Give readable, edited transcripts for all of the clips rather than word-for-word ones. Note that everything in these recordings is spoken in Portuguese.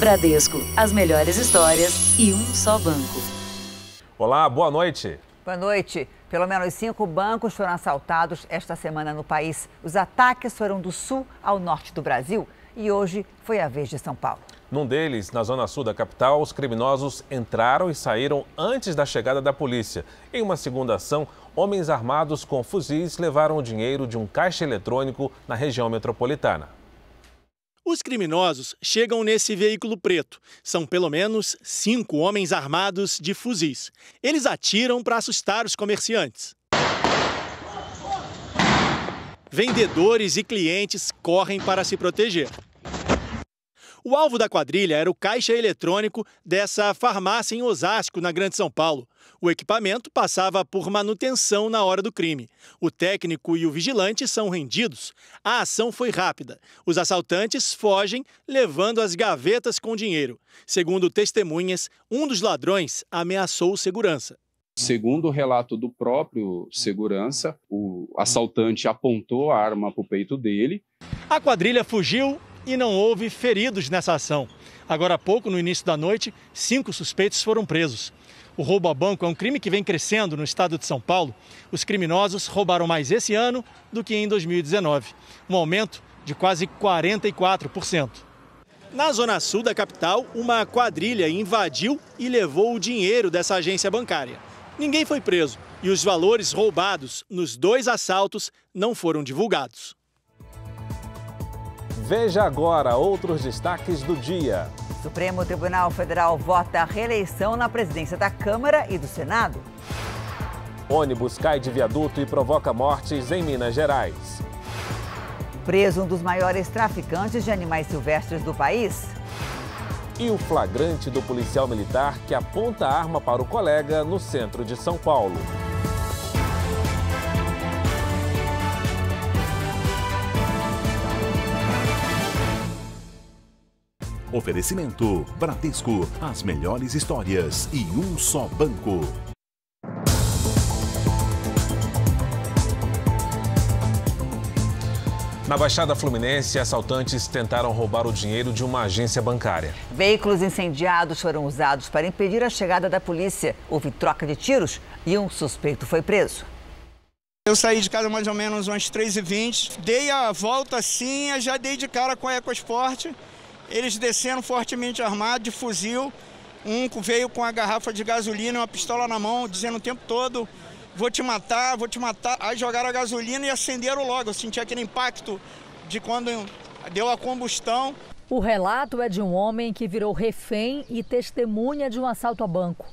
Bradesco, as melhores histórias e um só banco. Olá, boa noite. Boa noite. Pelo menos 5 bancos foram assaltados esta semana no país. Os ataques foram do sul ao norte do Brasil e hoje foi a vez de São Paulo. Num deles, na zona sul da capital, os criminosos entraram e saíram antes da chegada da polícia. Em uma segunda ação, homens armados com fuzis levaram o dinheiro de um caixa eletrônico na região metropolitana. Os criminosos chegam nesse veículo preto. São pelo menos 5 homens armados de fuzis. Eles atiram para assustar os comerciantes. Vendedores e clientes correm para se proteger. O alvo da quadrilha era o caixa eletrônico dessa farmácia em Osasco, na Grande São Paulo. O equipamento passava por manutenção na hora do crime. O técnico e o vigilante são rendidos. A ação foi rápida. Os assaltantes fogem, levando as gavetas com dinheiro. Segundo testemunhas, um dos ladrões ameaçou o segurança. Segundo o relato do próprio segurança, o assaltante apontou a arma para o peito dele. A quadrilha fugiu e não houve feridos nessa ação. Agora há pouco, no início da noite, 5 suspeitos foram presos. O roubo a banco é um crime que vem crescendo no estado de São Paulo. Os criminosos roubaram mais esse ano do que em 2019, um aumento de quase 44%. Na zona sul da capital, uma quadrilha invadiu e levou o dinheiro dessa agência bancária. Ninguém foi preso e os valores roubados nos 2 assaltos não foram divulgados. Veja agora outros destaques do dia. Supremo Tribunal Federal vota a reeleição na presidência da Câmara e do Senado. Ônibus cai de viaduto e provoca mortes em Minas Gerais. Preso um dos maiores traficantes de animais silvestres do país. E o flagrante do policial militar que aponta a arma para o colega no centro de São Paulo. Oferecimento Bradesco, as melhores histórias e um só banco. Na Baixada Fluminense, assaltantes tentaram roubar o dinheiro de uma agência bancária. Veículos incendiados foram usados para impedir a chegada da polícia. Houve troca de tiros e um suspeito foi preso. Eu saí de casa mais ou menos umas 3h20, dei a volta assim, já dei de cara com a EcoSport. Eles descendo fortemente armados, de fuzil. Um veio com a garrafa de gasolina e uma pistola na mão, dizendo o tempo todo: vou te matar, vou te matar. Aí jogaram a gasolina e acenderam logo. Eu senti aquele impacto de quando deu a combustão. O relato é de um homem que virou refém e testemunha de um assalto a banco.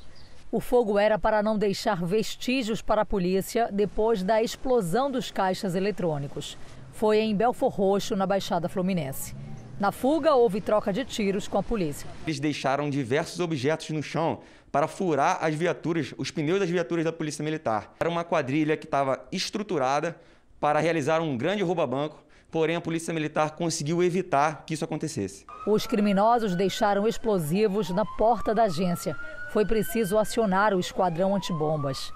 O fogo era para não deixar vestígios para a polícia depois da explosão dos caixas eletrônicos. Foi em Belfor Roxo, na Baixada Fluminense. Na fuga, houve troca de tiros com a polícia. Eles deixaram diversos objetos no chão para furar as viaturas, os pneus das viaturas da Polícia Militar. Era uma quadrilha que estava estruturada para realizar um grande roubo a banco, porém a Polícia Militar conseguiu evitar que isso acontecesse. Os criminosos deixaram explosivos na porta da agência. Foi preciso acionar o esquadrão antibombas.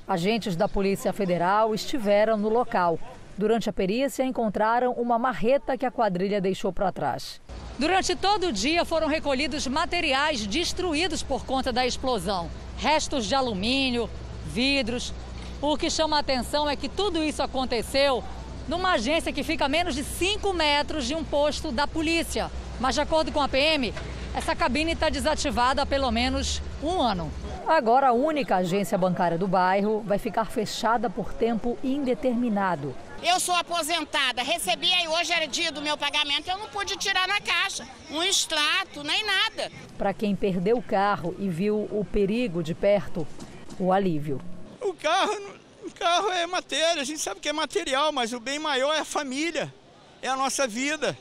Agentes da Polícia Federal estiveram no local. Durante a perícia, encontraram uma marreta que a quadrilha deixou para trás. Durante todo o dia foram recolhidos materiais destruídos por conta da explosão. Restos de alumínio, vidros. O que chama a atenção é que tudo isso aconteceu numa agência que fica a menos de 5 metros de um posto da polícia. Mas, de acordo com a PM, essa cabine está desativada há pelo menos 1 ano. Agora, a única agência bancária do bairro vai ficar fechada por tempo indeterminado. Eu sou aposentada, recebi aí, hoje era dia do meu pagamento, eu não pude tirar na caixa, um extrato, nem nada. Para quem perdeu o carro e viu o perigo de perto, o alívio. O carro é matéria, a gente sabe que é material, mas o bem maior é a família, é a nossa vida.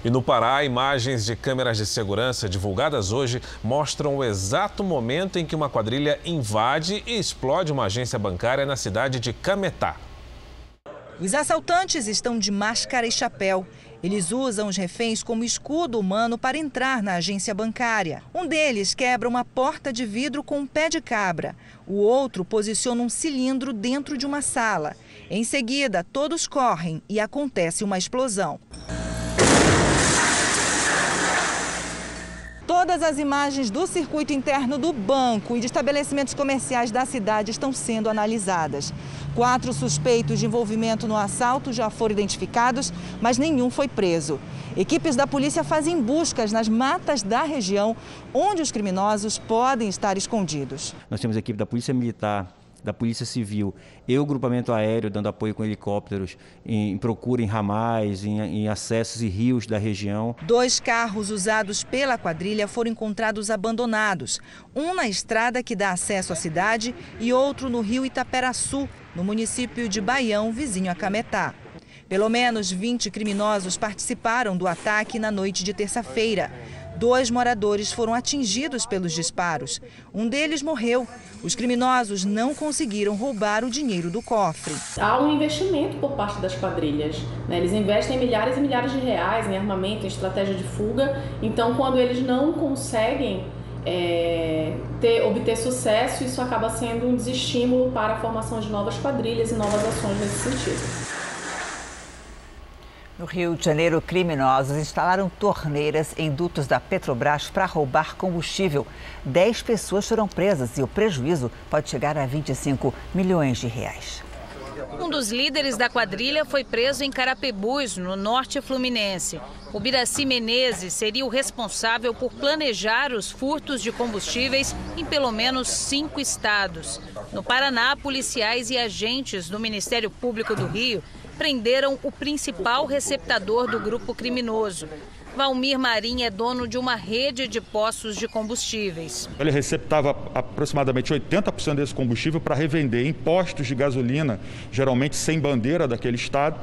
E no Pará, imagens de câmeras de segurança divulgadas hoje mostram o exato momento em que uma quadrilha invade e explode uma agência bancária na cidade de Cametá. Os assaltantes estão de máscara e chapéu. Eles usam os reféns como escudo humano para entrar na agência bancária. Um deles quebra uma porta de vidro com um pé de cabra. O outro posiciona um cilindro dentro de uma sala. Em seguida, todos correm e acontece uma explosão. Todas as imagens do circuito interno do banco e de estabelecimentos comerciais da cidade estão sendo analisadas. 4 suspeitos de envolvimento no assalto já foram identificados, mas nenhum foi preso. Equipes da polícia fazem buscas nas matas da região, onde os criminosos podem estar escondidos. Nós temos a equipe da Polícia Militar, da Polícia Civil e o grupamento aéreo dando apoio com helicópteros em procura em ramais, em acessos e rios da região. 2 carros usados pela quadrilha foram encontrados abandonados. Um na estrada que dá acesso à cidade e outro no rio Itaperaçu, no município de Baião, vizinho a Cametá. Pelo menos 20 criminosos participaram do ataque na noite de terça-feira. 2 moradores foram atingidos pelos disparos. Um deles morreu. Os criminosos não conseguiram roubar o dinheiro do cofre. Há um investimento por parte das quadrilhas, né? Eles investem milhares e milhares de reais em armamento, em estratégia de fuga. Então, quando eles não conseguem obter sucesso, isso acaba sendo um desestímulo para a formação de novas quadrilhas e novas ações nesse sentido. No Rio de Janeiro, criminosos instalaram torneiras em dutos da Petrobras para roubar combustível. 10 pessoas foram presas e o prejuízo pode chegar a 25 milhões de reais. Um dos líderes da quadrilha foi preso em Carapebus, no norte fluminense. O Biraci Menezes seria o responsável por planejar os furtos de combustíveis em pelo menos 5 estados. No Paraná, policiais e agentes do Ministério Público do Rio prenderam o principal receptador do grupo criminoso. Valmir Marim é dono de uma rede de postos de combustíveis. Ele receptava aproximadamente 80% desse combustível para revender em postos de gasolina, geralmente sem bandeira daquele estado.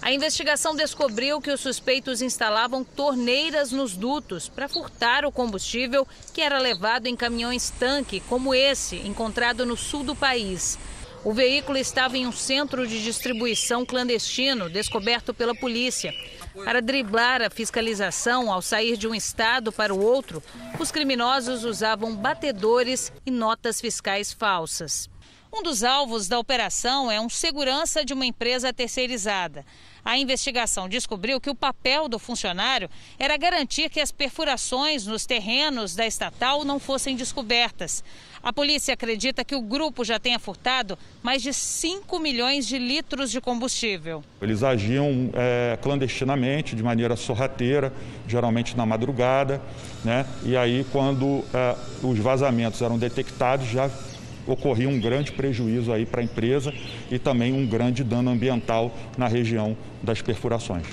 A investigação descobriu que os suspeitos instalavam torneiras nos dutos para furtar o combustível que era levado em caminhões-tanque, como esse, encontrado no sul do país. O veículo estava em um centro de distribuição clandestino, descoberto pela polícia. Para driblar a fiscalização ao sair de um estado para o outro, os criminosos usavam batedores e notas fiscais falsas. Um dos alvos da operação é um segurança de uma empresa terceirizada. A investigação descobriu que o papel do funcionário era garantir que as perfurações nos terrenos da estatal não fossem descobertas. A polícia acredita que o grupo já tenha furtado mais de 5 milhões de litros de combustível. Eles agiam clandestinamente, de maneira sorrateira, geralmente na madrugada, né? E aí, quando os vazamentos eram detectados, já ocorria um grande prejuízo aí para a empresa e também um grande dano ambiental na região das perfurações.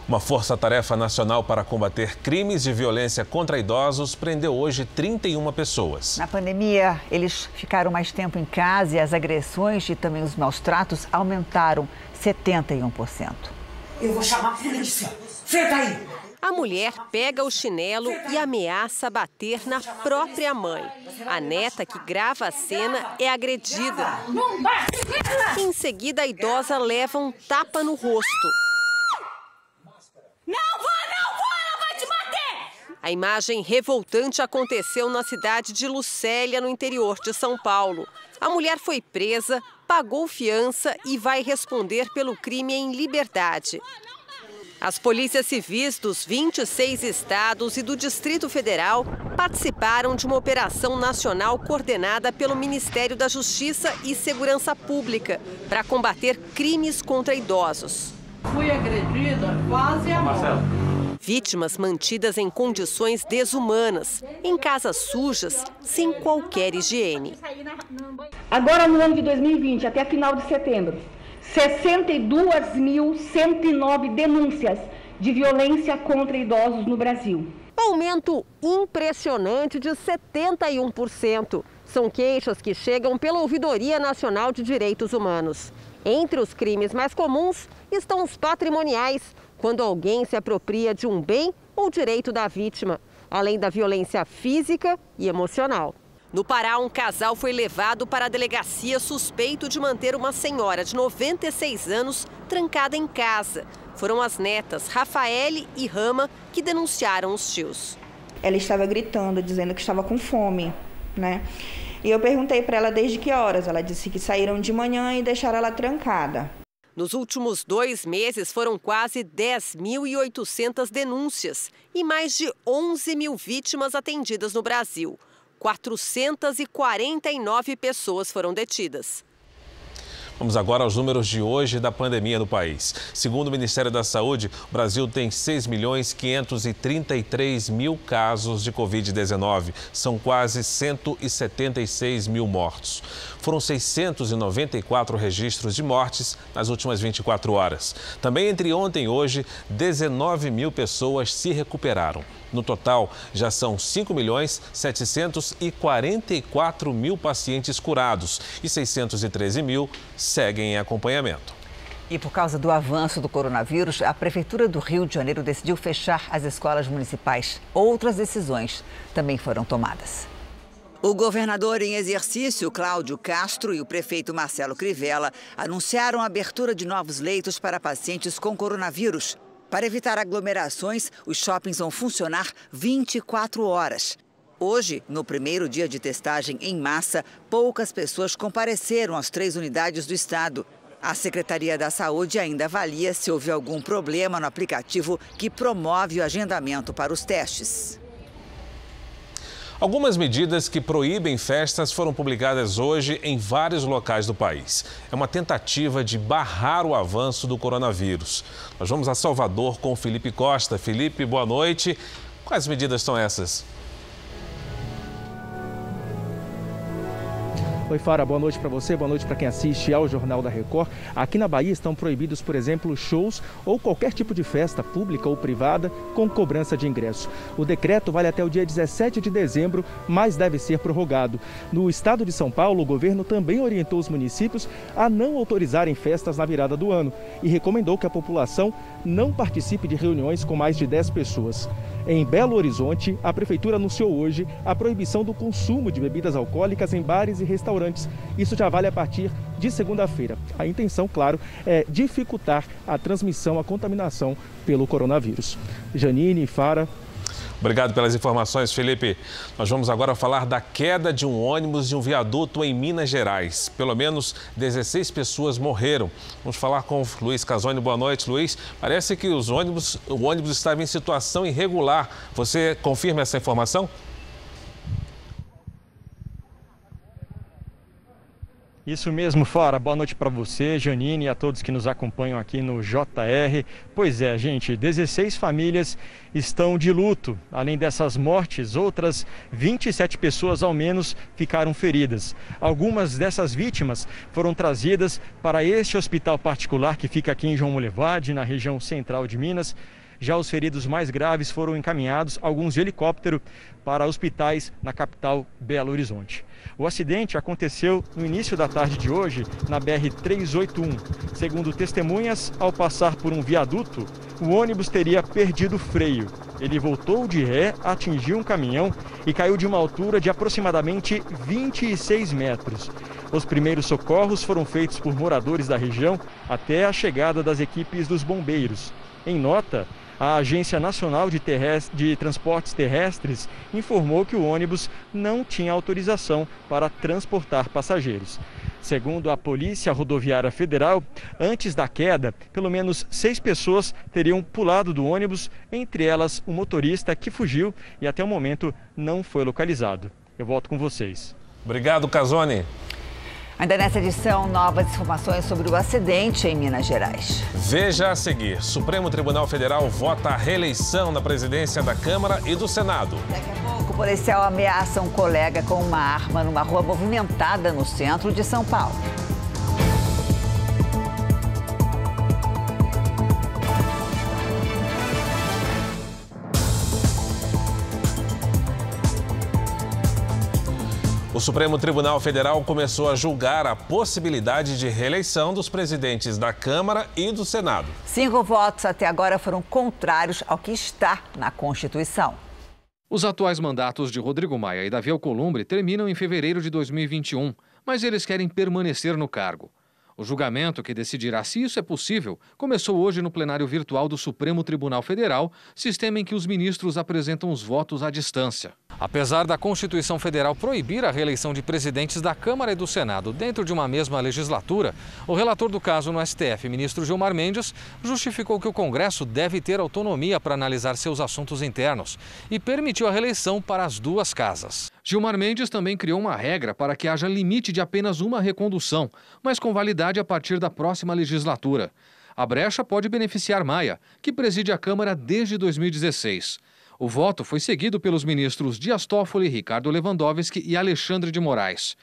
Uma força-tarefa nacional para combater crimes de violência contra idosos prendeu hoje 31 pessoas. Na pandemia, eles ficaram mais tempo em casa e as agressões e também os maus-tratos aumentaram 71%. Eu vou chamar a polícia. Senta aí! A mulher pega o chinelo e ameaça bater na própria mãe. A neta, que grava a cena, é agredida. Em seguida, a idosa leva um tapa no rosto. Não vou, ela vai te bater! A imagem revoltante aconteceu na cidade de Lucélia, no interior de São Paulo. A mulher foi presa, pagou fiança e vai responder pelo crime em liberdade. As polícias civis dos 26 estados e do Distrito Federal participaram de uma operação nacional coordenada pelo Ministério da Justiça e Segurança Pública para combater crimes contra idosos. Fui agredida quase a morte. Vítimas mantidas em condições desumanas, em casas sujas, sem qualquer higiene. Agora, no ano de 2020, até final de setembro, 62.109 denúncias de violência contra idosos no Brasil. Aumento impressionante de 71%. São queixas que chegam pela Ouvidoria Nacional de Direitos Humanos. Entre os crimes mais comuns estão os patrimoniais, quando alguém se apropria de um bem ou direito da vítima, além da violência física e emocional. No Pará, um casal foi levado para a delegacia suspeito de manter uma senhora de 96 anos trancada em casa. Foram as netas Rafaele e Rama que denunciaram os tios. Ela estava gritando, dizendo que estava com fome, né? E eu perguntei para ela desde que horas. Ela disse que saíram de manhã e deixaram ela trancada. Nos últimos 2 meses, foram quase 10.800 denúncias e mais de 11 mil vítimas atendidas no Brasil. 449 pessoas foram detidas. Vamos agora aos números de hoje da pandemia no país. Segundo o Ministério da Saúde, o Brasil tem 6.533.000 casos de Covid-19. São quase 176 mil mortos. Foram 694 registros de mortes nas últimas 24 horas. Também entre ontem e hoje, 19 mil pessoas se recuperaram. No total, já são 5.744.000 pacientes curados e 613 mil seguem em acompanhamento. E por causa do avanço do coronavírus, a Prefeitura do Rio de Janeiro decidiu fechar as escolas municipais. Outras decisões também foram tomadas. O governador em exercício, Cláudio Castro, e o prefeito Marcelo Crivella anunciaram a abertura de novos leitos para pacientes com coronavírus. Para evitar aglomerações, os shoppings vão funcionar 24 horas. Hoje, no primeiro dia de testagem em massa, poucas pessoas compareceram às 3 unidades do estado. A Secretaria da Saúde ainda avalia se houve algum problema no aplicativo que promove o agendamento para os testes. Algumas medidas que proíbem festas foram publicadas hoje em vários locais do país. É uma tentativa de barrar o avanço do coronavírus. Nós vamos a Salvador com o Felipe Costa. Felipe, boa noite. Quais medidas são essas? Oi, Fara, boa noite para você, boa noite para quem assiste ao Jornal da Record. Aqui na Bahia estão proibidos, por exemplo, shows ou qualquer tipo de festa pública ou privada com cobrança de ingresso. O decreto vale até o dia 17 de dezembro, mas deve ser prorrogado. No estado de São Paulo, o governo também orientou os municípios a não autorizarem festas na virada do ano e recomendou que a população não participe de reuniões com mais de 10 pessoas. Em Belo Horizonte, a prefeitura anunciou hoje a proibição do consumo de bebidas alcoólicas em bares e restaurantes. Isso já vale a partir de segunda-feira. A intenção, claro, é dificultar a transmissão, a contaminação pelo coronavírus. Janine, Fara. Obrigado pelas informações, Felipe. Nós vamos agora falar da queda de um ônibus de um viaduto em Minas Gerais. Pelo menos 16 pessoas morreram. Vamos falar com o Luiz Casoni. Boa noite, Luiz. Parece que o ônibus estava em situação irregular. Você confirma essa informação? Isso mesmo, Fara. Boa noite para você, Janine, e a todos que nos acompanham aqui no JR. Pois é, gente, 16 famílias estão de luto. Além dessas mortes, outras 27 pessoas ao menos ficaram feridas. Algumas dessas vítimas foram trazidas para este hospital particular que fica aqui em João Molevade, na região central de Minas. Já os feridos mais graves foram encaminhados, alguns de helicóptero, para hospitais na capital Belo Horizonte. O acidente aconteceu no início da tarde de hoje, na BR-381. Segundo testemunhas, ao passar por um viaduto, o ônibus teria perdido o freio. Ele voltou de ré, atingiu um caminhão e caiu de uma altura de aproximadamente 26 metros. Os primeiros socorros foram feitos por moradores da região até a chegada das equipes dos bombeiros. Em nota, a Agência Nacional de Transportes Terrestres informou que o ônibus não tinha autorização para transportar passageiros. Segundo a Polícia Rodoviária Federal, antes da queda, pelo menos 6 pessoas teriam pulado do ônibus, entre elas o motorista que fugiu e até o momento não foi localizado. Eu volto com vocês. Obrigado, Casoni. Ainda nessa edição, novas informações sobre o acidente em Minas Gerais. Veja a seguir. Supremo Tribunal Federal vota a reeleição na presidência da Câmara e do Senado. Daqui a pouco, o policial ameaça um colega com uma arma numa rua movimentada no centro de São Paulo. O Supremo Tribunal Federal começou a julgar a possibilidade de reeleição dos presidentes da Câmara e do Senado. 5 votos até agora foram contrários ao que está na Constituição. Os atuais mandatos de Rodrigo Maia e Davi Alcolumbre terminam em fevereiro de 2021, mas eles querem permanecer no cargo. O julgamento, que decidirá se isso é possível, começou hoje no plenário virtual do Supremo Tribunal Federal, sistema em que os ministros apresentam os votos à distância. Apesar da Constituição Federal proibir a reeleição de presidentes da Câmara e do Senado dentro de uma mesma legislatura, o relator do caso no STF, ministro Gilmar Mendes, justificou que o Congresso deve ter autonomia para analisar seus assuntos internos e permitiu a reeleição para as duas casas. Gilmar Mendes também criou uma regra para que haja limite de apenas uma recondução, mas com validade a partir da próxima legislatura. A brecha pode beneficiar Maia, que preside a Câmara desde 2016. O voto foi seguido pelos ministros Dias Toffoli, Ricardo Lewandowski e Alexandre de Moraes.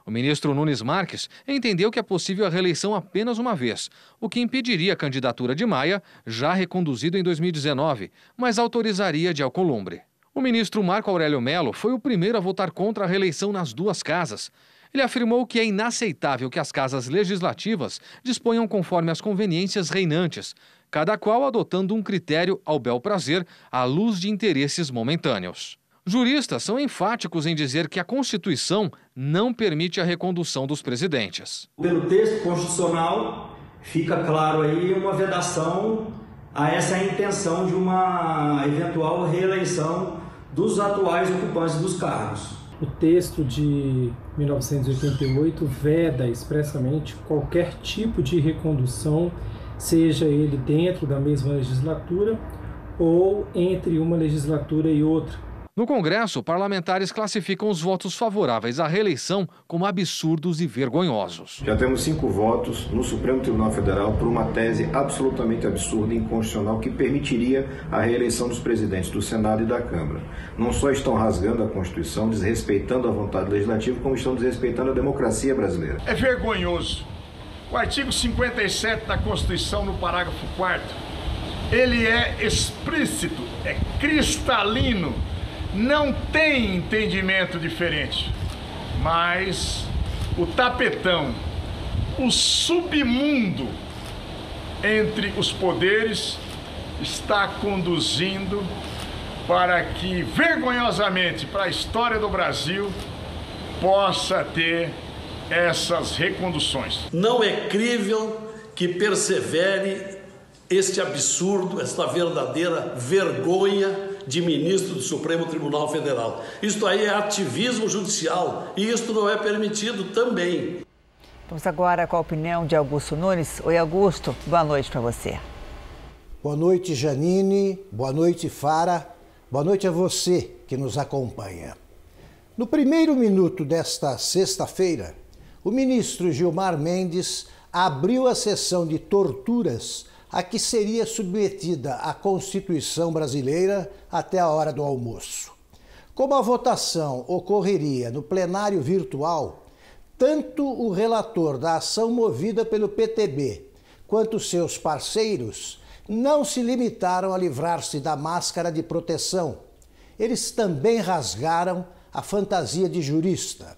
O ministro Nunes Marques entendeu que é possível a reeleição apenas uma vez, o que impediria a candidatura de Maia, já reconduzido em 2019, mas autorizaria de Alcolumbre. O ministro Marco Aurélio Mello foi o primeiro a votar contra a reeleição nas duas casas. Ele afirmou que é inaceitável que as casas legislativas disponham conforme as conveniências reinantes, cada qual adotando um critério ao bel prazer à luz de interesses momentâneos. Juristas são enfáticos em dizer que a Constituição não permite a recondução dos presidentes. Pelo texto constitucional, fica claro aí uma vedação a essa intenção de uma eventual reeleição dos atuais ocupantes dos cargos. O texto de 1988 veda expressamente qualquer tipo de recondução, seja ele dentro da mesma legislatura ou entre uma legislatura e outra. No Congresso, parlamentares classificam os votos favoráveis à reeleição como absurdos e vergonhosos. Já temos 5 votos no Supremo Tribunal Federal por uma tese absolutamente absurda e inconstitucional que permitiria a reeleição dos presidentes do Senado e da Câmara. Não só estão rasgando a Constituição, desrespeitando a vontade legislativa, como estão desrespeitando a democracia brasileira. É vergonhoso. O artigo 57 da Constituição, no parágrafo 4º, ele é explícito, é cristalino. Não tem entendimento diferente, mas o tapetão, o submundo entre os poderes está conduzindo para que, vergonhosamente, para a história do Brasil, possa ter essas reconduções. Não é crível que persevere este absurdo, esta verdadeira vergonha de ministro do Supremo Tribunal Federal. Isto aí é ativismo judicial e isto não é permitido também. Vamos agora com a opinião de Augusto Nunes. Oi, Augusto, boa noite para você. Boa noite, Janine. Boa noite, Fara. Boa noite a você que nos acompanha. No primeiro minuto desta sexta-feira, o ministro Gilmar Mendes abriu a sessão de torturas a que seria submetida a Constituição brasileira até a hora do almoço. Como a votação ocorreria no plenário virtual, tanto o relator da ação movida pelo PTB quanto seus parceiros não se limitaram a livrar-se da máscara de proteção. Eles também rasgaram a fantasia de jurista.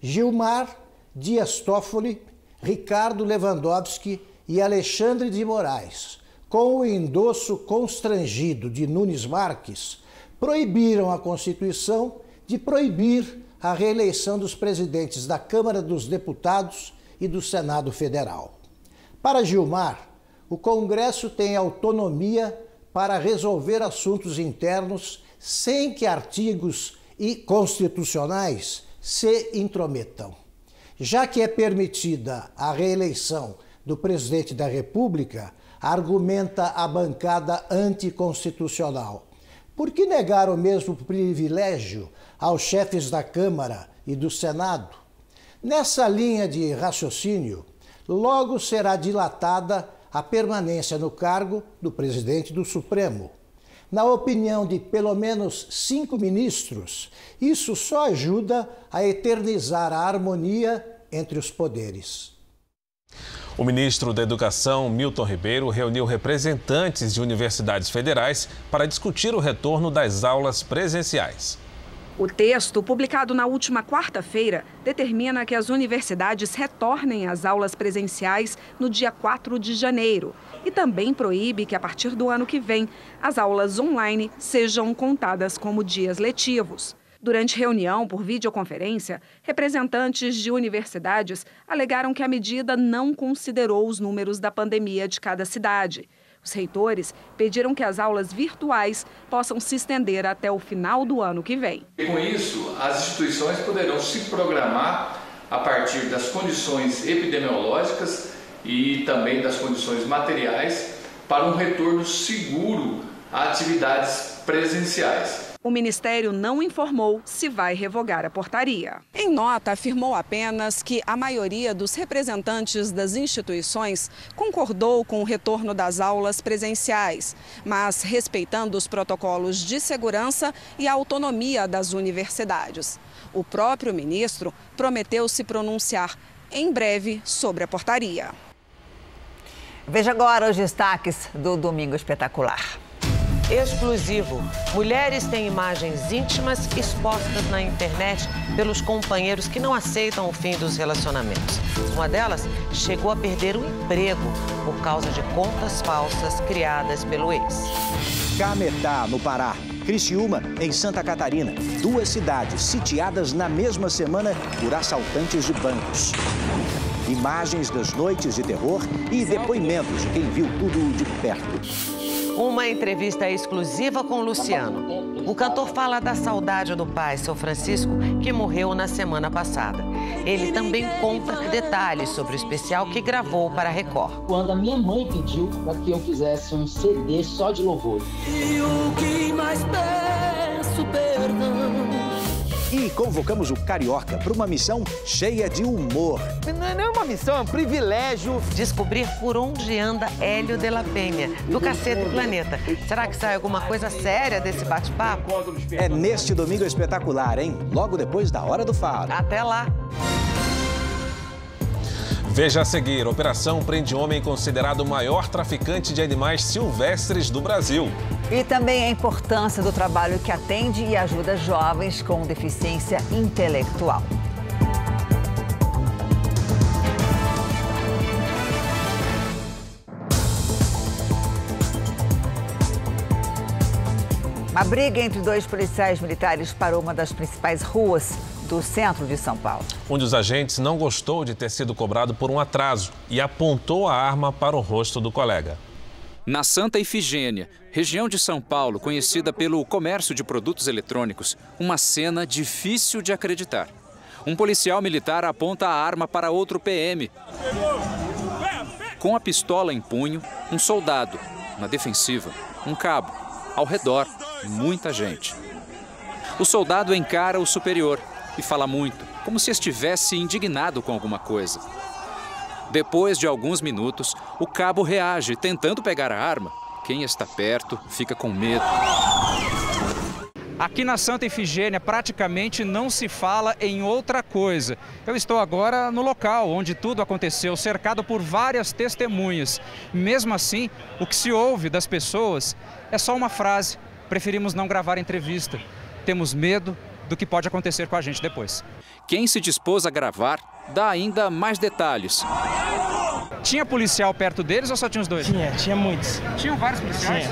Gilmar, Dias Toffoli, Ricardo Lewandowski e Alexandre de Moraes, com o endosso constrangido de Nunes Marques, proibiram a Constituição de proibir a reeleição dos presidentes da Câmara dos Deputados e do Senado Federal. Para Gilmar, o Congresso tem autonomia para resolver assuntos internos sem que artigos constitucionais se intrometam. Já que é permitida a reeleição do presidente da República, argumenta a bancada anticonstitucional. Por que negar o mesmo privilégio aos chefes da Câmara e do Senado? Nessa linha de raciocínio, logo será dilatada a permanência no cargo do presidente do Supremo. Na opinião de pelo menos 5 ministros, isso só ajuda a eternizar a harmonia entre os poderes. O ministro da Educação, Milton Ribeiro, reuniu representantes de universidades federais para discutir o retorno das aulas presenciais. O texto, publicado na última quarta-feira, determina que as universidades retornem às aulas presenciais no dia 4 de janeiro e também proíbe que, a partir do ano que vem, as aulas online sejam contadas como dias letivos. Durante reunião por videoconferência, representantes de universidades alegaram que a medida não considerou os números da pandemia de cada cidade. Os reitores pediram que as aulas virtuais possam se estender até o final do ano que vem. Com isso, as instituições poderão se programar a partir das condições epidemiológicas e também das condições materiais para um retorno seguro a atividades presenciais. O Ministério não informou se vai revogar a portaria. Em nota, afirmou apenas que a maioria dos representantes das instituições concordou com o retorno das aulas presenciais, mas respeitando os protocolos de segurança e a autonomia das universidades. O próprio ministro prometeu se pronunciar em breve sobre a portaria. Veja agora os destaques do Domingo Espetacular. Exclusivo. Mulheres têm imagens íntimas expostas na internet pelos companheiros que não aceitam o fim dos relacionamentos. Uma delas chegou a perder o emprego por causa de contas falsas criadas pelo ex. Cametá, no Pará. Criciúma, em Santa Catarina. 2 cidades sitiadas na mesma semana por assaltantes de bancos. Imagens das noites de terror e depoimentos de quem viu tudo de perto. Uma entrevista exclusiva com Luciano. O cantor fala da saudade do pai, seu Francisco, que morreu na semana passada. Ele também conta detalhes sobre o especial que gravou para a Record. Quando a minha mãe pediu para que eu fizesse um CD só de louvor. E o que mais peço perdão. E convocamos o Carioca para uma missão cheia de humor. Não é uma missão, é um privilégio. Descobrir por onde anda Hélio de la Penha, do Cacete Planeta. Será que sai alguma coisa séria desse bate-papo? É neste Domingo Espetacular, hein? Logo depois da Hora do Faro. Até lá! Veja a seguir, operação prende homem considerado o maior traficante de animais silvestres do Brasil. E também a importância do trabalho que atende e ajuda jovens com deficiência intelectual. Uma briga entre 2 policiais militares parou uma das principais ruas do centro de São Paulo. Um dos agentes não gostou de ter sido cobrado por um atraso e apontou a arma para o rosto do colega. Na Santa Ifigênia, região de São Paulo, conhecida pelo comércio de produtos eletrônicos, uma cena difícil de acreditar. Um policial militar aponta a arma para outro PM. Com a pistola em punho, um soldado. Na defensiva, um cabo. Ao redor, muita gente. O soldado encara o superior e fala muito, como se estivesse indignado com alguma coisa. Depois de alguns minutos, o cabo reage, tentando pegar a arma. Quem está perto fica com medo. Aqui na Santa Ifigênia praticamente não se fala em outra coisa. Eu estou agora no local onde tudo aconteceu, cercado por várias testemunhas. Mesmo assim, o que se ouve das pessoas é só uma frase: preferimos não gravar entrevista. Temos medo do que pode acontecer com a gente depois. Quem se dispôs a gravar dá ainda mais detalhes. Tinha policial perto deles ou só tinha os dois? Tinha muitos. Tinham vários policiais?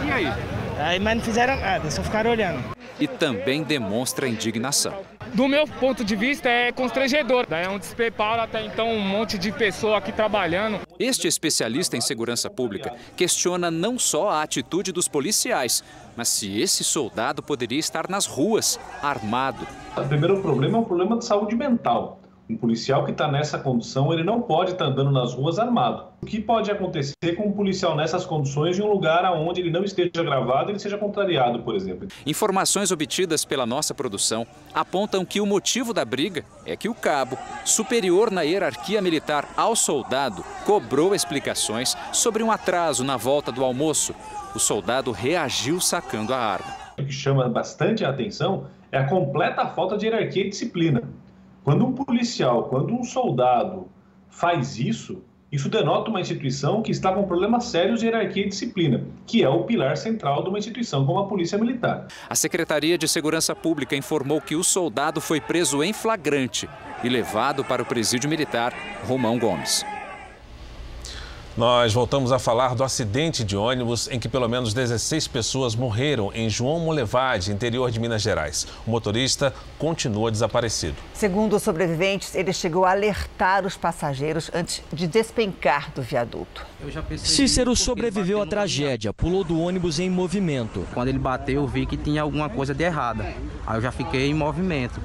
Tinha. E aí? Mas não fizeram nada, só ficaram olhando. E também demonstra indignação. Do meu ponto de vista é constrangedor. É um despreparo até então, um monte de pessoa aqui trabalhando. Este especialista em segurança pública questiona não só a atitude dos policiais, mas se esse soldado poderia estar nas ruas, armado. O primeiro problema é um problema de saúde mental. Um policial que está nessa condição, ele não pode estar andando nas ruas armado. O que pode acontecer com um policial nessas condições em um lugar onde ele não esteja gravado, ele seja contrariado, por exemplo? Informações obtidas pela nossa produção apontam que o motivo da briga é que o cabo, superior na hierarquia militar ao soldado, cobrou explicações sobre um atraso na volta do almoço. O soldado reagiu sacando a arma. O que chama bastante a atenção é a completa falta de hierarquia e disciplina. Quando um policial, quando um soldado faz isso, isso denota uma instituição que está com problemas sérios de hierarquia e disciplina, que é o pilar central de uma instituição como a Polícia Militar. A Secretaria de Segurança Pública informou que o soldado foi preso em flagrante e levado para o presídio militar Romão Gomes. Nós voltamos a falar do acidente de ônibus em que pelo menos 16 pessoas morreram em João Molevade, interior de Minas Gerais. O motorista continua desaparecido. Segundo os sobreviventes, ele chegou a alertar os passageiros antes de despencar do viaduto. Cícero sobreviveu à tragédia, pulou do ônibus em movimento. Quando ele bateu, eu vi que tinha alguma coisa de errada. Aí eu já fiquei em movimento.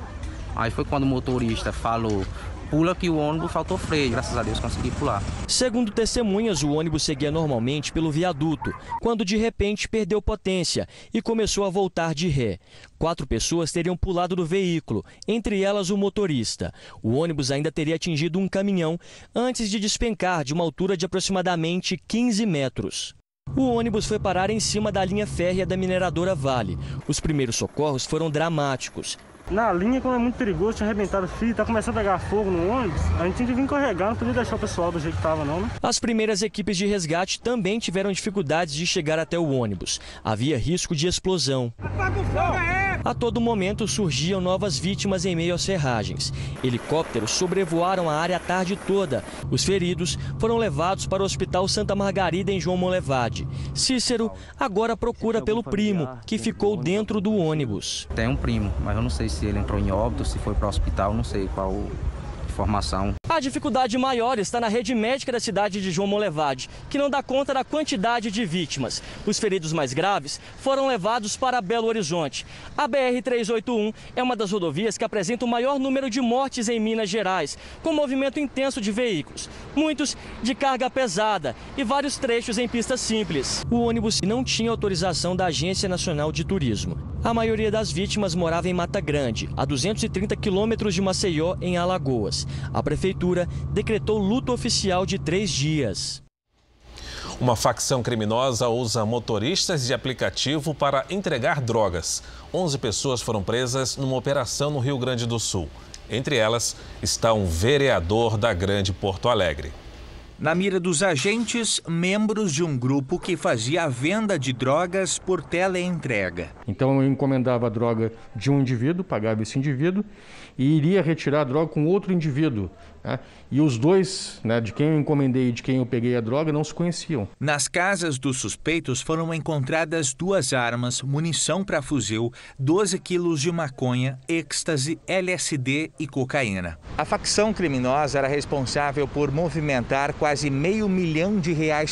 Aí foi quando o motorista falou: pula que o ônibus faltou freio, graças a Deus consegui pular. Segundo testemunhas, o ônibus seguia normalmente pelo viaduto, quando de repente perdeu potência e começou a voltar de ré. 4 pessoas teriam pulado do veículo, entre elas o motorista. O ônibus ainda teria atingido um caminhão antes de despencar de uma altura de aproximadamente 15 metros. O ônibus foi parar em cima da linha férrea da mineradora Vale. Os primeiros socorros foram dramáticos. Na linha, quando é muito perigoso, tinha arrebentado o fio, tá começando a pegar fogo no ônibus, a gente tinha que vir carregar, não podia deixar o pessoal do jeito que tava não, né? As primeiras equipes de resgate também tiveram dificuldades de chegar até o ônibus. Havia risco de explosão. A todo momento surgiam novas vítimas em meio às ferragens. Helicópteros sobrevoaram a área a tarde toda. Os feridos foram levados para o Hospital Santa Margarida em João Molevade. Cícero agora procura pelo primo, que ficou dentro do ônibus. Tem um primo, mas eu não sei se ele entrou em óbito, se foi para o hospital, não sei qual informação. A dificuldade maior está na rede médica da cidade de João Molevade, que não dá conta da quantidade de vítimas. Os feridos mais graves foram levados para Belo Horizonte. A BR-381 é uma das rodovias que apresenta o maior número de mortes em Minas Gerais, com movimento intenso de veículos, muitos de carga pesada e vários trechos em pistas simples. O ônibus não tinha autorização da Agência Nacional de Turismo. A maioria das vítimas morava em Mata Grande, a 230 quilômetros de Maceió, em Alagoas. A prefeitura decretou luto oficial de 3 dias. Uma facção criminosa usa motoristas de aplicativo para entregar drogas. 11 pessoas foram presas numa operação no Rio Grande do Sul. Entre elas está um vereador da Grande Porto Alegre. Na mira dos agentes, membros de um grupo que fazia a venda de drogas por teleentrega. Então eu encomendava a droga de um indivíduo, pagava esse indivíduo e iria retirar a droga com outro indivíduo. Né? E os dois, de quem eu encomendei e de quem eu peguei a droga, não se conheciam. Nas casas dos suspeitos foram encontradas 2 armas, munição para fuzil, 12 quilos de maconha, êxtase, LSD e cocaína. A facção criminosa era responsável por movimentar quase R$500 milhão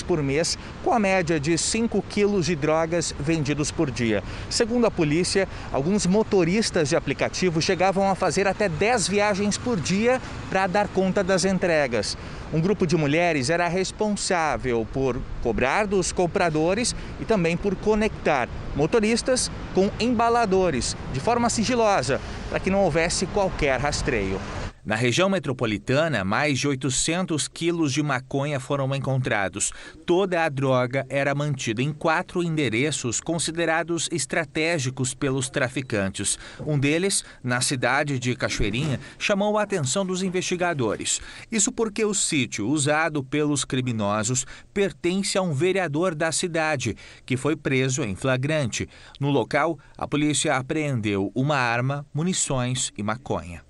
por mês, com a média de 5 quilos de drogas vendidos por dia. Segundo a polícia, alguns motoristas de aplicativo chegavam a fazer até 10 viagens por dia para dar conta das entregas. Um grupo de mulheres era responsável por cobrar dos compradores e também por conectar motoristas com embaladores de forma sigilosa, para que não houvesse qualquer rastreio. Na região metropolitana, mais de 800 quilos de maconha foram encontrados. Toda a droga era mantida em 4 endereços considerados estratégicos pelos traficantes. Um deles, na cidade de Cachoeirinha, chamou a atenção dos investigadores. Isso porque o sítio usado pelos criminosos pertence a um vereador da cidade, que foi preso em flagrante. No local, a polícia apreendeu uma arma, munições e maconha.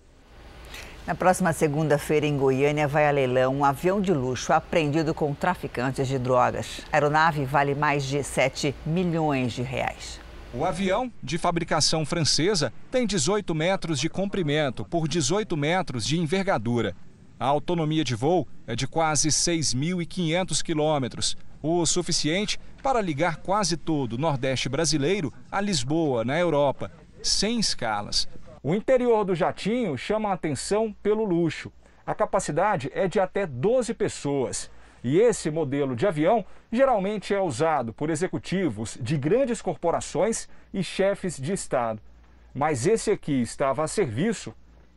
Na próxima segunda-feira, em Goiânia, vai a leilão um avião de luxo apreendido com traficantes de drogas. A aeronave vale mais de R$7 milhões. O avião, de fabricação francesa, tem 18 metros de comprimento por 18 metros de envergadura. A autonomia de voo é de quase 6.500 quilômetros, o suficiente para ligar quase todo o Nordeste brasileiro a Lisboa, na Europa, sem escalas. O interior do jatinho chama a atenção pelo luxo. A capacidade é de até 12 pessoas. E esse modelo de avião geralmente é usado por executivos de grandes corporações e chefes de Estado. Mas esse aqui estava a serviço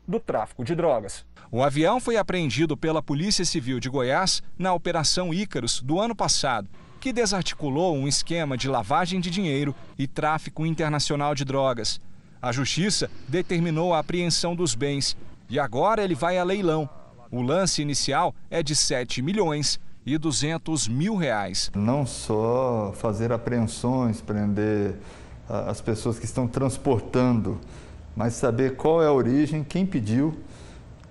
do tráfico de drogas. O avião foi apreendido pela Polícia Civil de Goiás na Operação Ícaros do ano passado, que desarticulou um esquema de lavagem de dinheiro e tráfico internacional de drogas. A Justiça determinou a apreensão dos bens e agora ele vai a leilão. O lance inicial é de R$7 milhões e R$200 mil. Não só fazer apreensões, prender as pessoas que estão transportando, mas saber qual é a origem, quem pediu,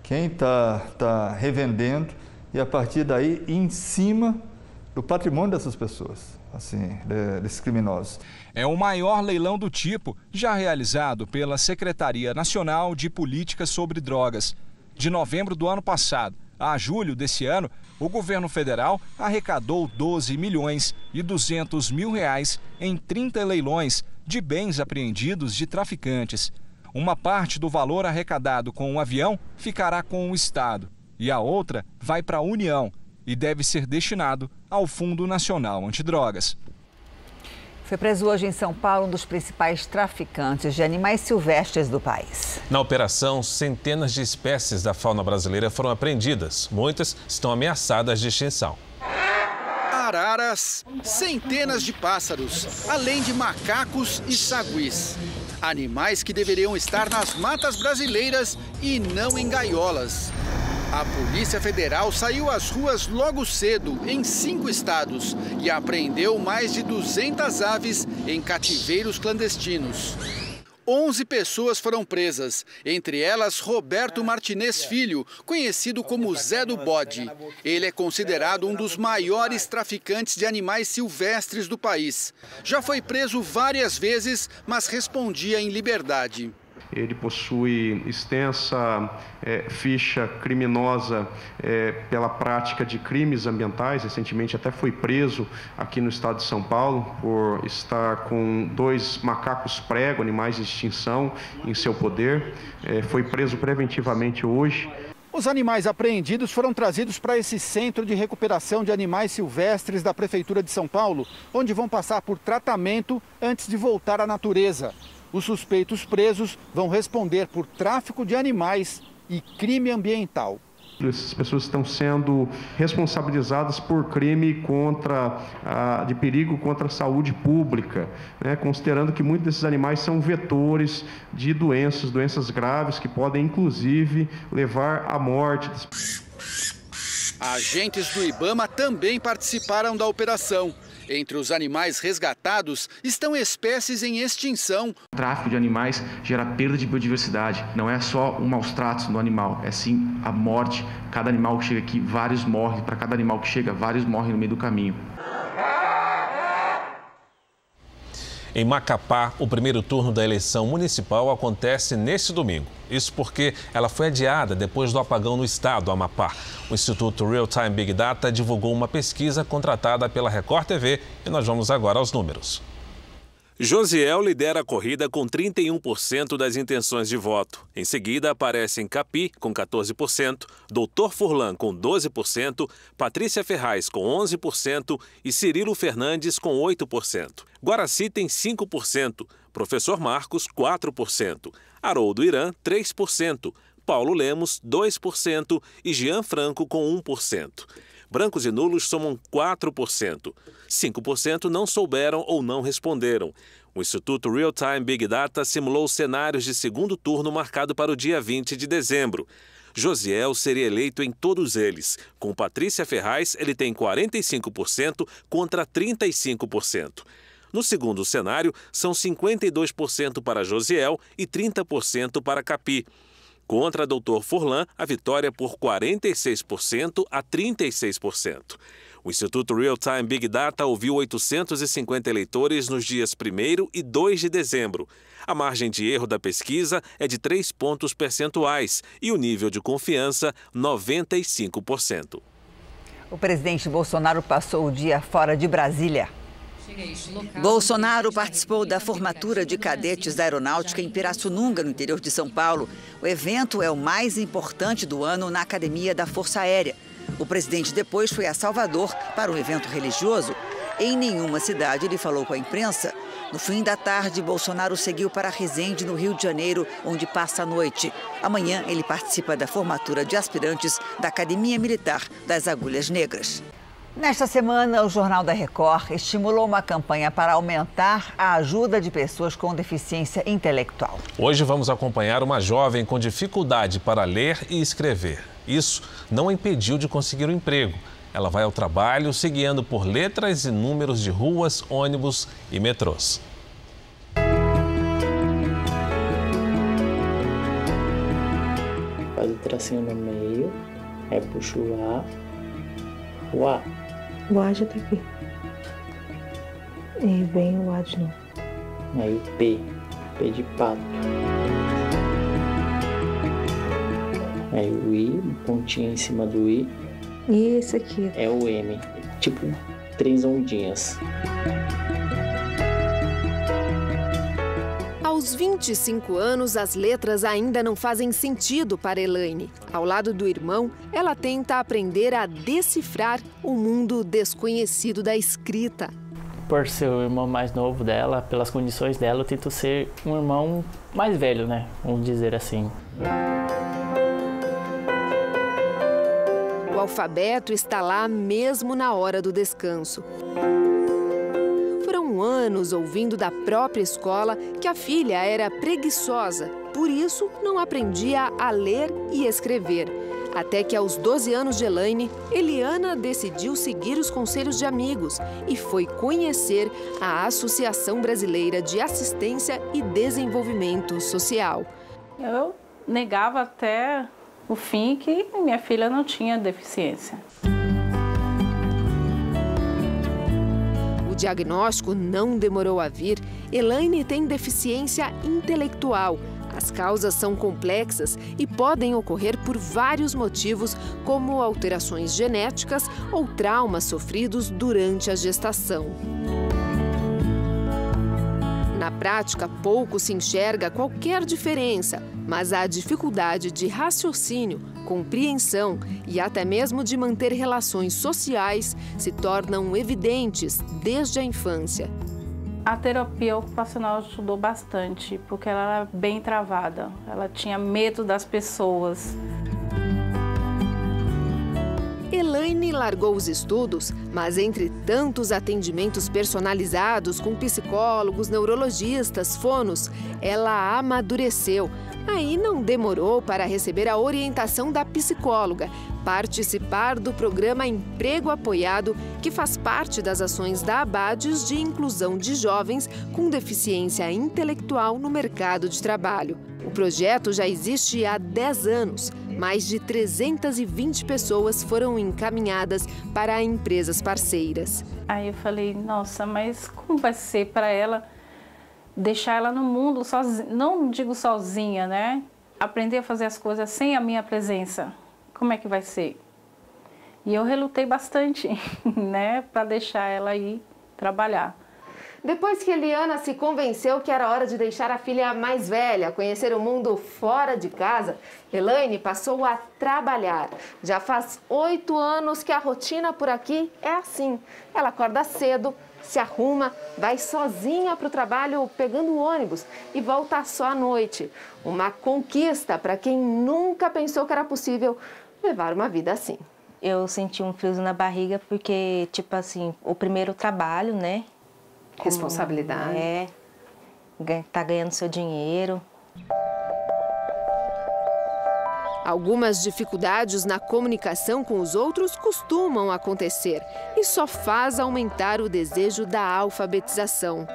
quem está revendendo e a partir daí, em cima do patrimônio dessas pessoas, assim, desses criminosos. É o maior leilão do tipo já realizado pela Secretaria Nacional de Políticas sobre Drogas. De novembro do ano passado a julho desse ano, o governo federal arrecadou R$12 milhões e 200 mil em 30 leilões de bens apreendidos de traficantes. Uma parte do valor arrecadado com o avião ficará com o Estado e a outra vai para a União e deve ser destinado ao Fundo Nacional Antidrogas. Foi preso hoje em São Paulo um dos principais traficantes de animais silvestres do país. Na operação, centenas de espécies da fauna brasileira foram apreendidas. Muitas estão ameaçadas de extinção. Araras, centenas de pássaros, além de macacos e saguis. Animais que deveriam estar nas matas brasileiras e não em gaiolas. A Polícia Federal saiu às ruas logo cedo, em 5 estados, e apreendeu mais de 200 aves em cativeiros clandestinos. 11 pessoas foram presas, entre elas Roberto Martinez Filho, conhecido como Zé do Bode. Ele é considerado um dos maiores traficantes de animais silvestres do país. Já foi preso várias vezes, mas respondia em liberdade. Ele possui extensa ficha criminosa pela prática de crimes ambientais. Recentemente até foi preso aqui no estado de São Paulo por estar com 2 macacos prego, animais de extinção, em seu poder. Foi preso preventivamente hoje. Os animais apreendidos foram trazidos para esse centro de recuperação de animais silvestres da Prefeitura de São Paulo, onde vão passar por tratamento antes de voltar à natureza. Os suspeitos presos vão responder por tráfico de animais e crime ambiental. Essas pessoas estão sendo responsabilizadas por crime de perigo contra a saúde pública, né? Considerando que muitos desses animais são vetores de doenças graves que podem inclusive levar à morte. Agentes do IBAMA também participaram da operação. Entre os animais resgatados estão espécies em extinção. O tráfico de animais gera perda de biodiversidade. Não é só um maus tratos no animal, é sim a morte. Cada animal que chega aqui, vários morrem. Para cada animal que chega, vários morrem no meio do caminho. Em Macapá, o primeiro turno da eleição municipal acontece neste domingo. Isso porque ela foi adiada depois do apagão no estado do Amapá. O Instituto Real Time Big Data divulgou uma pesquisa contratada pela Record TV e nós vamos agora aos números. Josiel lidera a corrida com 31% das intenções de voto. Em seguida, aparecem Capi, com 14%, Doutor Furlan, com 12%, Patrícia Ferraz, com 11% e Cirilo Fernandes, com 8%. Guaraci tem 5%, Professor Marcos, 4%, Haroldo Irã, 3%, Paulo Lemos, 2% e Jean Franco, com 1%. Brancos e nulos somam 4%. 5% não souberam ou não responderam. O Instituto Real Time Big Data simulou cenários de segundo turno marcado para o dia 20 de dezembro. Josiel seria eleito em todos eles. Com Patrícia Ferraz, ele tem 45% contra 35%. No segundo cenário, são 52% para Josiel e 30% para Capi. Contra Doutor Furlan, a vitória é por 46% a 36%. O Instituto Real Time Big Data ouviu 850 eleitores nos dias 1º e 2 de dezembro. A margem de erro da pesquisa é de 3 pontos percentuais e o nível de confiança, 95%. O presidente Bolsonaro passou o dia fora de Brasília. Bolsonaro participou da formatura de cadetes da Aeronáutica em Pirassununga, no interior de São Paulo. O evento é o mais importante do ano na Academia da Força Aérea. O presidente depois foi a Salvador para um evento religioso. Em nenhuma cidade ele falou com a imprensa. No fim da tarde, Bolsonaro seguiu para Resende, no Rio de Janeiro, onde passa a noite. Amanhã ele participa da formatura de aspirantes da Academia Militar das Agulhas Negras. Nesta semana, o Jornal da Record estimulou uma campanha para aumentar a ajuda de pessoas com deficiência intelectual. Hoje vamos acompanhar uma jovem com dificuldade para ler e escrever. Isso não a impediu de conseguir um emprego. Ela vai ao trabalho se guiando por letras e números de ruas, ônibus e metrôs. Faz o tracinho no meio, aí puxa o A. O A já tá aqui. E vem o A de novo. Aí o P de pato. Aí o I, um pontinho em cima do I. E esse aqui? É o M, tipo 3 ondinhas. Aos 25 anos, as letras ainda não fazem sentido para Elaine. Ao lado do irmão, ela tenta aprender a decifrar o mundo desconhecido da escrita. Por ser o irmão mais novo dela, pelas condições dela, eu tento ser um irmão mais velho, né? Vamos dizer assim. O alfabeto está lá mesmo na hora do descanso. Foram anos ouvindo da própria escola que a filha era preguiçosa, por isso não aprendia a ler e escrever. Até que aos 12 anos de Elaine, Eliana decidiu seguir os conselhos de amigos e foi conhecer a Associação Brasileira de Assistência e Desenvolvimento Social. Eu negava até o fim que minha filha não tinha deficiência. O diagnóstico não demorou a vir. Elaine tem deficiência intelectual. As causas são complexas e podem ocorrer por vários motivos, como alterações genéticas ou traumas sofridos durante a gestação. Na prática, pouco se enxerga qualquer diferença, mas a dificuldade de raciocínio, compreensão e até mesmo de manter relações sociais se tornam evidentes desde a infância. A terapia ocupacional ajudou bastante, porque ela era bem travada, ela tinha medo das pessoas. Elaine largou os estudos, mas entre tantos atendimentos personalizados com psicólogos, neurologistas, fonos, ela amadureceu. Aí não demorou para receber a orientação da psicóloga, participar do programa Emprego Apoiado, que faz parte das ações da Abades de inclusão de jovens com deficiência intelectual no mercado de trabalho. O projeto já existe há 10 anos. Mais de 320 pessoas foram encaminhadas para empresas parceiras. Aí eu falei, nossa, mas como vai ser para ela deixar ela no mundo sozinha? Não digo sozinha, né? Aprender a fazer as coisas sem a minha presença. Como é que vai ser? E eu relutei bastante, né, para deixar ela ir trabalhar. Depois que Eliana se convenceu que era hora de deixar a filha mais velha conhecer o mundo fora de casa, Elaine passou a trabalhar. Já faz 8 anos que a rotina por aqui é assim. Ela acorda cedo, se arruma, vai sozinha para o trabalho pegando o ônibus e volta só à noite. Uma conquista para quem nunca pensou que era possível levar uma vida assim. Eu senti um frio na barriga porque, tipo assim, o primeiro trabalho, né? Responsabilidade. É, tá ganhando seu dinheiro. Algumas dificuldades na comunicação com os outros costumam acontecer e só faz aumentar o desejo da alfabetização.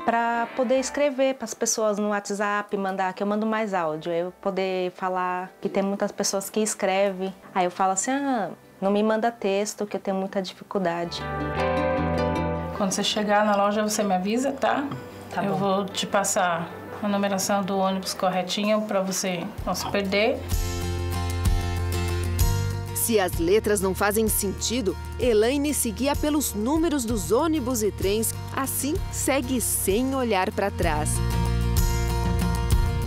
Para poder escrever para as pessoas no WhatsApp, mandar, que eu mando mais áudio, eu poder falar que tem muitas pessoas que escrevem. Aí eu falo assim, não me manda texto, que eu tenho muita dificuldade. Quando você chegar na loja, você me avisa, tá? Tá bom. Eu vou te passar a numeração do ônibus corretinha para você não se perder. Se as letras não fazem sentido, Elaine seguia pelos números dos ônibus e trens, assim segue sem olhar para trás.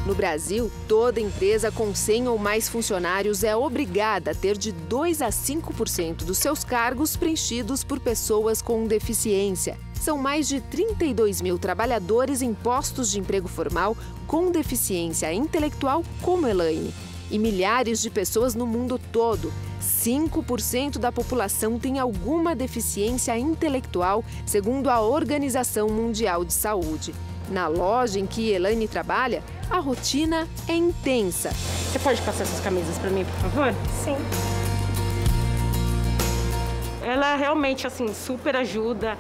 No Brasil, toda empresa com 100 ou mais funcionários é obrigada a ter de 2 a 5% dos seus cargos preenchidos por pessoas com deficiência. São mais de 32 mil trabalhadores em postos de emprego formal com deficiência intelectual como Elaine. E milhares de pessoas no mundo todo. 5% da população tem alguma deficiência intelectual, segundo a Organização Mundial de Saúde. Na loja em que Elaine trabalha, a rotina é intensa. Você pode passar essas camisas para mim, por favor? Sim. Ela realmente, assim, super ajuda.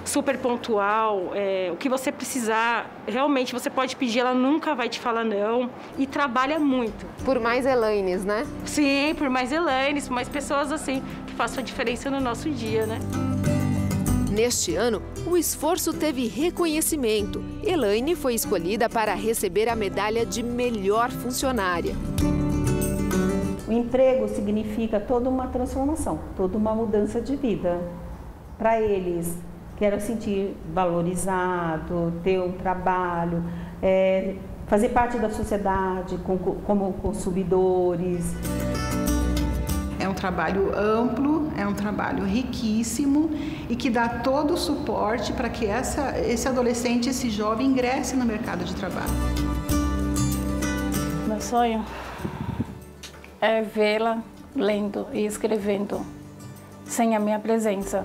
super pontual, o que você precisar, realmente você pode pedir, ela nunca vai te falar não, e trabalha muito. Por mais Elaines, né? Sim, por mais Elaines, por mais pessoas assim, que façam a diferença no nosso dia, né? Neste ano, o esforço teve reconhecimento. Elaine foi escolhida para receber a medalha de melhor funcionária. O emprego significa toda uma transformação, toda uma mudança de vida. Para eles, quero sentir valorizado, ter um trabalho, fazer parte da sociedade como consumidores. É um trabalho amplo, é um trabalho riquíssimo e que dá todo o suporte para que esse adolescente, esse jovem ingresse no mercado de trabalho. Meu sonho é vê-la lendo e escrevendo sem a minha presença.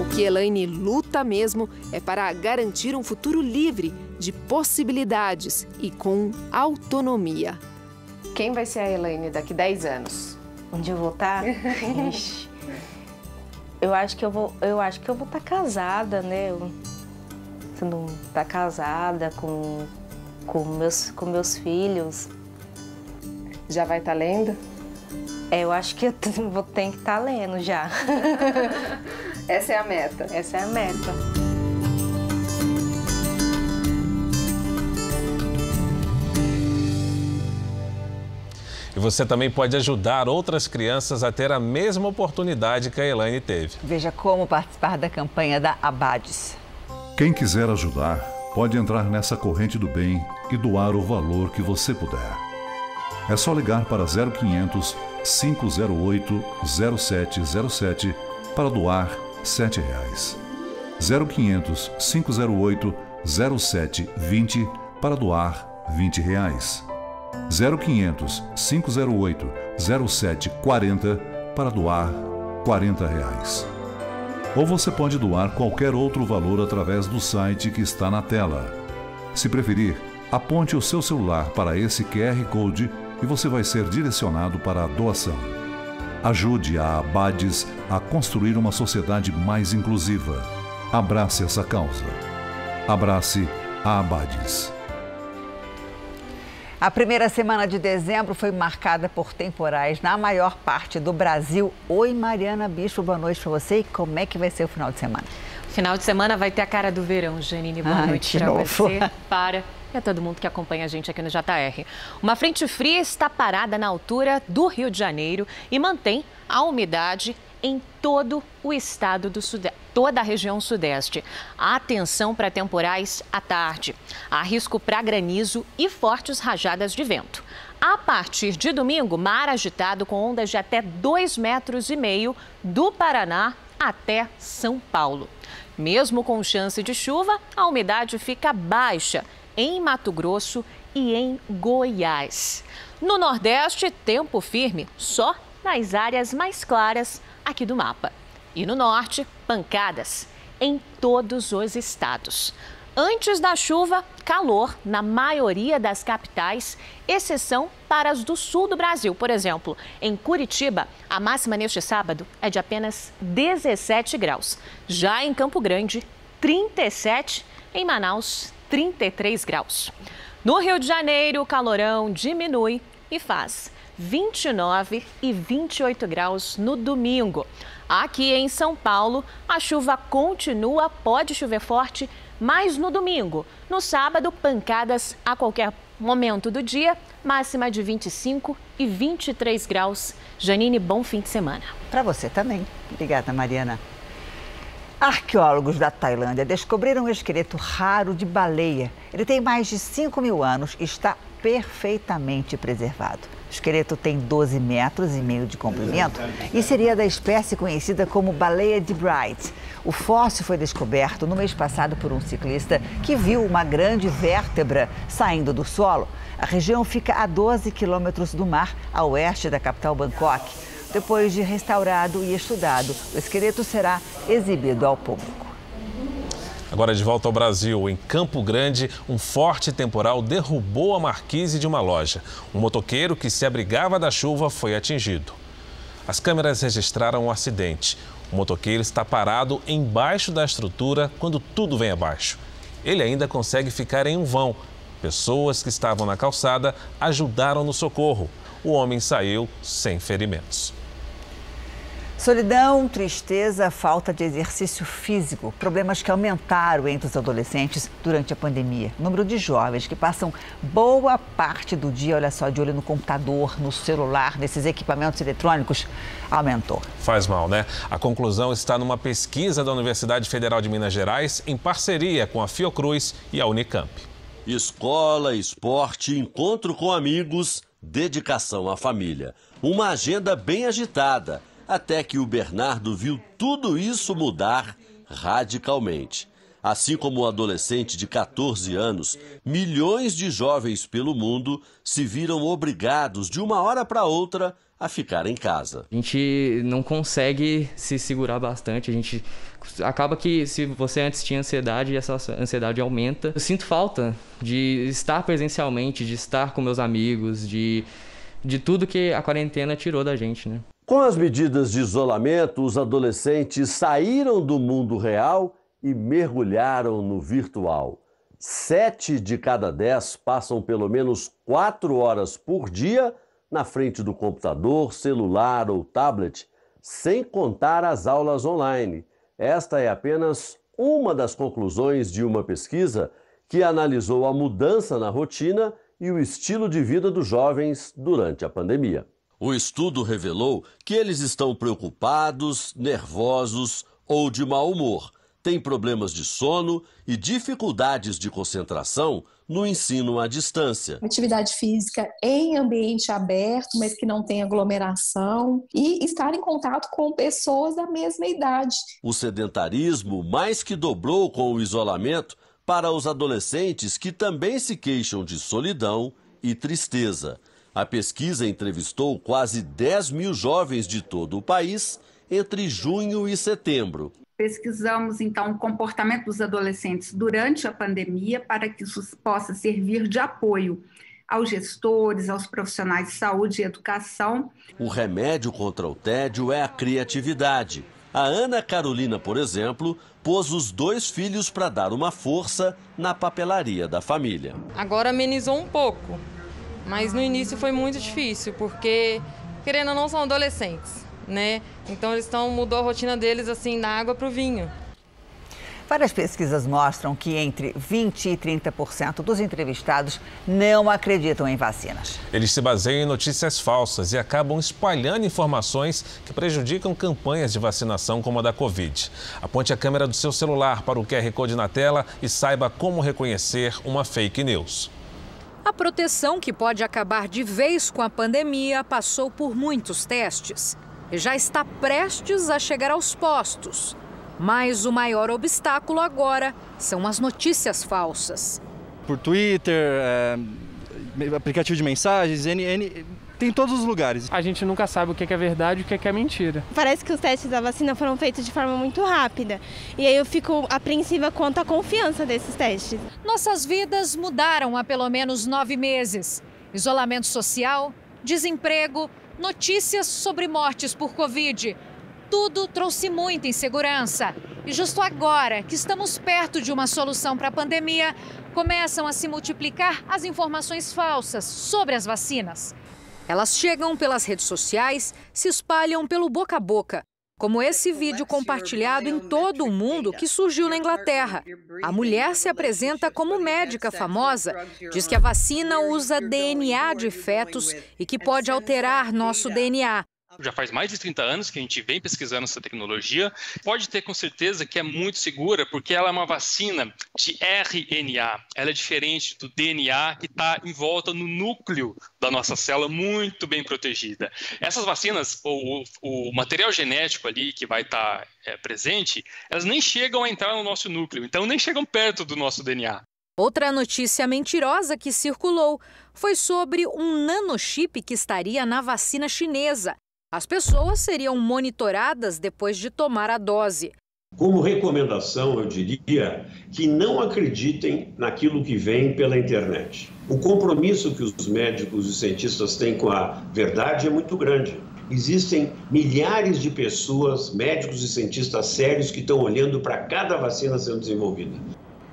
O que Elaine luta mesmo é para garantir um futuro livre de possibilidades e com autonomia. Quem vai ser a Elaine daqui 10 anos? Onde eu vou estar? Eu acho que eu vou estar casada, né? Sendo estar casada com meus filhos. Já vai estar lendo? Eu acho que eu vou ter que estar lendo já. Essa é a meta? Essa é a meta. E você também pode ajudar outras crianças a ter a mesma oportunidade que a Elaine teve. Veja como participar da campanha da Abades. Quem quiser ajudar, pode entrar nessa corrente do bem e doar o valor que você puder. É só ligar para 0500 508 0707 para doar R$ 7. 0500 508 0720 para doar R$ 20. 0500 508 0740 para doar R$ 40. Ou você pode doar qualquer outro valor através do site que está na tela. Se preferir, aponte o seu celular para esse QR Code e você vai ser direcionado para a doação. Ajude a Abades a construir uma sociedade mais inclusiva. Abrace essa causa. Abrace a Abades. A primeira semana de dezembro foi marcada por temporais na maior parte do Brasil. Oi, Mariana Bispo, boa noite para você. E como é que vai ser o final de semana? O final de semana vai ter a cara do verão, Janine. Boa noite para você, e a todo mundo que acompanha a gente aqui no JR. Uma frente fria está parada na altura do Rio de Janeiro e mantém a umidade em todo o estado do Sudeste, toda a região Sudeste. Atenção para temporais à tarde. Há risco para granizo e fortes rajadas de vento. A partir de domingo, mar agitado com ondas de até 2,5 metros do Paraná até São Paulo. Mesmo com chance de chuva, a umidade fica baixa em Mato Grosso e em Goiás. No Nordeste, tempo firme só nas áreas mais claras aqui do mapa. E no Norte, pancadas em todos os estados. Antes da chuva, calor na maioria das capitais, exceção para as do sul do Brasil. Por exemplo, em Curitiba, a máxima neste sábado é de apenas 17 graus. Já em Campo Grande, 37, em Manaus, 33 graus. No Rio de Janeiro, o calorão diminui e faz 29 e 28 graus no domingo. Aqui em São Paulo, a chuva continua, pode chover forte, mas no domingo. No sábado, pancadas a qualquer momento do dia, máxima de 25 e 23 graus. Janine, bom fim de semana. Para você também. Obrigada, Mariana. Arqueólogos da Tailândia descobriram um esqueleto raro de baleia. Ele tem mais de 5.000 anos e está perfeitamente preservado. O esqueleto tem 12,5 metros de comprimento e seria da espécie conhecida como baleia de Bright. O fóssil foi descoberto no mês passado por um ciclista que viu uma grande vértebra saindo do solo. A região fica a 12 quilômetros do mar, a oeste da capital Bangkok. Depois de restaurado e estudado, o esqueleto será exibido ao público. Agora de volta ao Brasil, em Campo Grande, um forte temporal derrubou a marquise de uma loja. Um motoqueiro que se abrigava da chuva foi atingido. As câmeras registraram o acidente. O motoqueiro está parado embaixo da estrutura quando tudo vem abaixo. Ele ainda consegue ficar em um vão. Pessoas que estavam na calçada ajudaram no socorro. O homem saiu sem ferimentos. Solidão, tristeza, falta de exercício físico, problemas que aumentaram entre os adolescentes durante a pandemia. O número de jovens que passam boa parte do dia, olha só, de olho no computador, no celular, nesses equipamentos eletrônicos, aumentou. Faz mal, né? A conclusão está numa pesquisa da Universidade Federal de Minas Gerais, em parceria com a Fiocruz e a Unicamp. Escola, esporte, encontro com amigos, dedicação à família. Uma agenda bem agitada. Até que o Bernardo viu tudo isso mudar radicalmente. Assim como o adolescente de 14 anos, milhões de jovens pelo mundo se viram obrigados, de uma hora para outra, a ficar em casa. A gente não consegue se segurar bastante, a gente acaba que se você antes tinha ansiedade, essa ansiedade aumenta. Eu sinto falta de estar presencialmente, de estar com meus amigos, de tudo que a quarentena tirou da gente, né? Com as medidas de isolamento, os adolescentes saíram do mundo real e mergulharam no virtual. 7 de cada 10 passam pelo menos 4 horas por dia na frente do computador, celular ou tablet, sem contar as aulas online. Esta é apenas uma das conclusões de uma pesquisa que analisou a mudança na rotina e o estilo de vida dos jovens durante a pandemia. O estudo revelou que eles estão preocupados, nervosos ou de mau humor, têm problemas de sono e dificuldades de concentração no ensino à distância. Atividade física em ambiente aberto, mas que não tem aglomeração, e estar em contato com pessoas da mesma idade. O sedentarismo mais que dobrou com o isolamento para os adolescentes que também se queixam de solidão e tristeza. A pesquisa entrevistou quase 10 mil jovens de todo o país entre junho e setembro. Pesquisamos, então, o comportamento dos adolescentes durante a pandemia para que isso possa servir de apoio aos gestores, aos profissionais de saúde e educação. O remédio contra o tédio é a criatividade. A Ana Carolina, por exemplo, pôs os 2 filhos para dar uma força na papelaria da família. Agora amenizou um pouco. Mas no início foi muito difícil, porque, querendo ou não, são adolescentes, né? Então mudou a rotina deles assim, da água para o vinho. Várias pesquisas mostram que entre 20% e 30% dos entrevistados não acreditam em vacinas. Eles se baseiam em notícias falsas e acabam espalhando informações que prejudicam campanhas de vacinação como a da Covid. Aponte a câmera do seu celular para o QR Code na tela e saiba como reconhecer uma fake news. A proteção que pode acabar de vez com a pandemia passou por muitos testes e já está prestes a chegar aos postos. Mas o maior obstáculo agora são as notícias falsas. Por Twitter, aplicativo de mensagens, tem em todos os lugares. A gente nunca sabe o que é verdade e o que é mentira. Parece que os testes da vacina foram feitos de forma muito rápida. E aí eu fico apreensiva quanto à confiança desses testes. Nossas vidas mudaram há pelo menos 9 meses. Isolamento social, desemprego, notícias sobre mortes por Covid. Tudo trouxe muita insegurança. E justo agora, que estamos perto de uma solução para a pandemia, começam a se multiplicar as informações falsas sobre as vacinas. Elas chegam pelas redes sociais, se espalham pelo boca a boca, como esse vídeo compartilhado em todo o mundo que surgiu na Inglaterra. A mulher se apresenta como médica famosa, diz que a vacina usa DNA de fetos e que pode alterar nosso DNA. Já faz mais de 30 anos que a gente vem pesquisando essa tecnologia. Pode ter com certeza que é muito segura, porque ela é uma vacina de RNA. Ela é diferente do DNA, que está em volta no núcleo da nossa célula, muito bem protegida. Essas vacinas, o material genético ali que vai estar presente, elas nem chegam a entrar no nosso núcleo, então nem chegam perto do nosso DNA. Outra notícia mentirosa que circulou foi sobre um nanochip que estaria na vacina chinesa. As pessoas seriam monitoradas depois de tomar a dose. Como recomendação, eu diria que não acreditem naquilo que vem pela internet. O compromisso que os médicos e cientistas têm com a verdade é muito grande. existem milhares de pessoas, médicos e cientistas sérios que estão olhando para cada vacina sendo desenvolvida.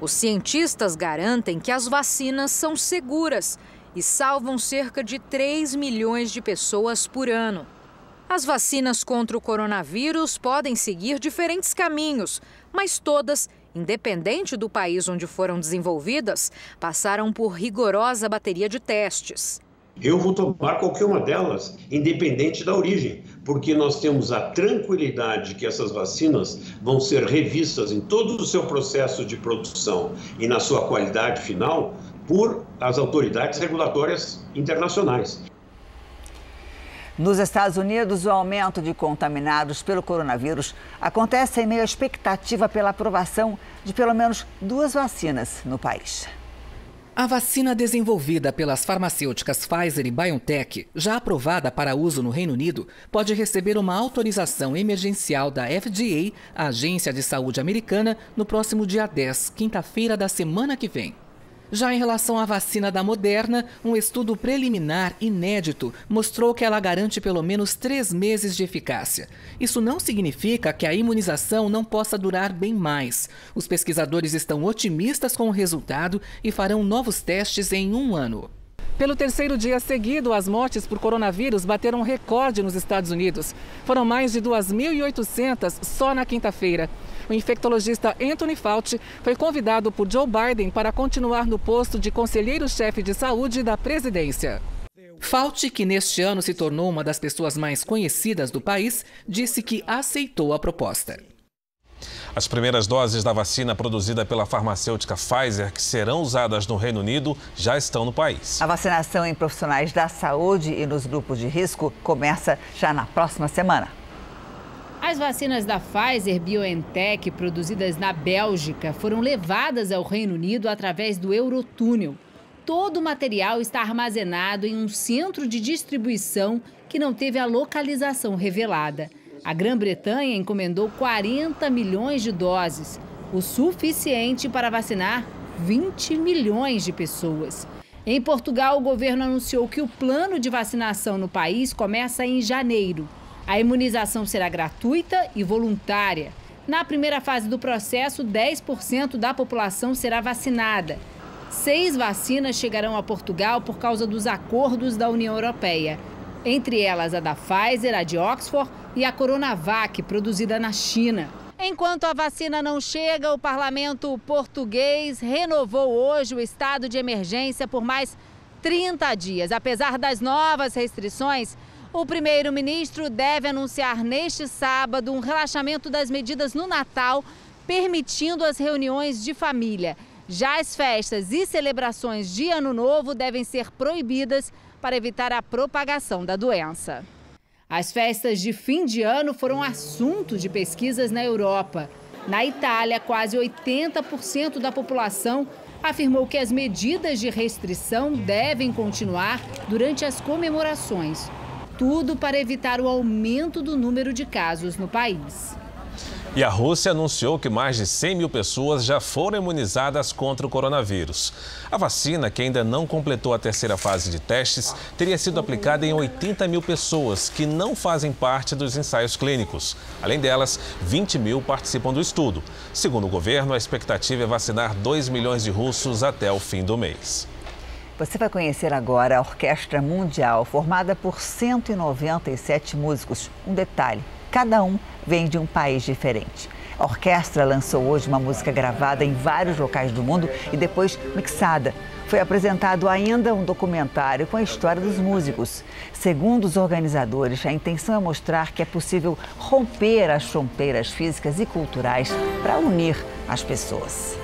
Os cientistas garantem que as vacinas são seguras e salvam cerca de 3 milhões de pessoas por ano. As vacinas contra o coronavírus podem seguir diferentes caminhos, mas todas, independente do país onde foram desenvolvidas, passaram por rigorosa bateria de testes. Eu vou tomar qualquer uma delas, independente da origem, porque nós temos a tranquilidade que essas vacinas vão ser revistas em todo o seu processo de produção e na sua qualidade final por as autoridades regulatórias internacionais. Nos Estados Unidos, o aumento de contaminados pelo coronavírus acontece em meio à expectativa pela aprovação de pelo menos 2 vacinas no país. A vacina desenvolvida pelas farmacêuticas Pfizer e BioNTech, já aprovada para uso no Reino Unido, pode receber uma autorização emergencial da FDA, a Agência de Saúde Americana, no próximo dia 10, quinta-feira da semana que vem. Já em relação à vacina da Moderna, um estudo preliminar inédito mostrou que ela garante pelo menos 3 meses de eficácia. Isso não significa que a imunização não possa durar bem mais. Os pesquisadores estão otimistas com o resultado e farão novos testes em 1 ano. Pelo terceiro dia seguido, as mortes por coronavírus bateram um recorde nos Estados Unidos. Foram mais de 2.800 só na quinta-feira. O infectologista Anthony Fauci foi convidado por Joe Biden para continuar no posto de conselheiro-chefe de saúde da presidência. Fauci, que neste ano se tornou uma das pessoas mais conhecidas do país, disse que aceitou a proposta. As primeiras doses da vacina produzida pela farmacêutica Pfizer, que serão usadas no Reino Unido, já estão no país. A vacinação em profissionais da saúde e nos grupos de risco começa já na próxima semana. As vacinas da Pfizer-BioNTech, produzidas na Bélgica, foram levadas ao Reino Unido através do Eurotúnel. Todo o material está armazenado em um centro de distribuição que não teve a localização revelada. A Grã-Bretanha encomendou 40 milhões de doses, o suficiente para vacinar 20 milhões de pessoas. Em Portugal, o governo anunciou que o plano de vacinação no país começa em janeiro. A imunização será gratuita e voluntária. Na primeira fase do processo, 10% da população será vacinada. 6 vacinas chegarão a Portugal por causa dos acordos da União Europeia. Entre elas a da Pfizer, a de Oxford e a Coronavac, produzida na China. Enquanto a vacina não chega, o parlamento português renovou hoje o estado de emergência por mais 30 dias. Apesar das novas restrições, o primeiro-ministro deve anunciar neste sábado um relaxamento das medidas no Natal, permitindo as reuniões de família. Já as festas e celebrações de Ano Novo devem ser proibidas para evitar a propagação da doença. As festas de fim de ano foram assunto de pesquisas na Europa. Na Itália, quase 80% da população afirmou que as medidas de restrição devem continuar durante as comemorações. Tudo para evitar o aumento do número de casos no país. E a Rússia anunciou que mais de 100 mil pessoas já foram imunizadas contra o coronavírus. A vacina, que ainda não completou a terceira fase de testes, teria sido aplicada em 80 mil pessoas que não fazem parte dos ensaios clínicos. Além delas, 20 mil participam do estudo. Segundo o governo, a expectativa é vacinar 2 milhões de russos até o fim do mês. Você vai conhecer agora a Orquestra Mundial, formada por 197 músicos. Um detalhe, cada um vem de um país diferente. A orquestra lançou hoje uma música gravada em vários locais do mundo e depois mixada. Foi apresentado ainda um documentário com a história dos músicos. Segundo os organizadores, a intenção é mostrar que é possível romper as fronteiras físicas e culturais para unir as pessoas.